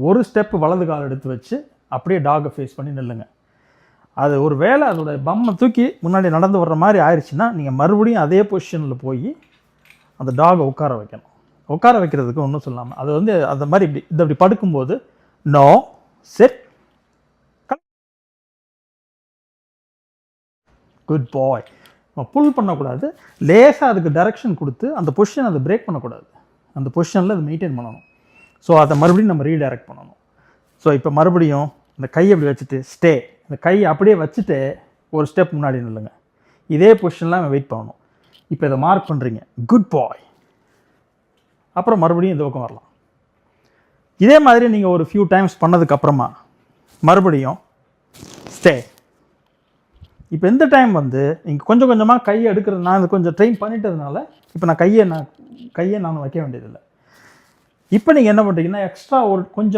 ஒரு ஸ்டெப் வலது கால் எடுத்து வச்சு அப்படியே டாகை ஃபேஸ் பண்ணி நில்லுங்க. அது ஒரு வேளை அதோட பம்மை தூக்கி முன்னாடி நடந்து வர்ற மாதிரி ஆயிடுச்சுன்னா நீங்கள் மறுபடியும் அதே பொசிஷனில் போய் அந்த டாகை உட்கார வைக்கணும். உட்கார வைக்கிறதுக்கு ஒன்றும் சொல்லாமல் அது வந்து அந்த மாதிரி இப்படி அப்படி படுக்கும்போது நோ செட் குட் பாய். புல் பண்ணக்கூடாது, லேசாக அதுக்கு டைரக்ஷன் கொடுத்து அந்த பொசிஷன் அதை பிரேக் பண்ணக்கூடாது, அந்த பொசிஷனில் அதை மெயின்டைன் பண்ணணும். ஸோ அதை மறுபடியும் நம்ம ரீடைரக்ட் பண்ணணும். ஸோ இப்போ மறுபடியும் இந்த கையை அப்படி வச்சுட்டு ஸ்டே, இந்த கையை அப்படியே வச்சுட்டு ஒரு ஸ்டெப் முன்னாடி நில்லுங்க. இதே பொசிஷன்லாம் வெயிட் பண்ணணும். இப்போ இதை மார்க் பண்ணுறீங்க, குட் பாய். அப்புறம் மறுபடியும் இந்த பக்கம் வரலாம். இதே மாதிரி நீங்கள் ஒரு ஃபியூ டைம்ஸ் பண்ணதுக்கப்புறமா மறுபடியும் ஸ்டே. இப்போ இந்த டைம் வந்து நீங்கள் கொஞ்சம் கொஞ்சமாக கையை எடுக்கிறது, நான் இது கொஞ்சம் ட்ரெயின் பண்ணிட்டதுனால இப்போ நான் கையை நான் வைக்க வேண்டியதில்லை. இப்போ நீங்கள் என்ன பண்ணுறீங்கன்னா எக்ஸ்ட்ரா ஒரு கொஞ்சம்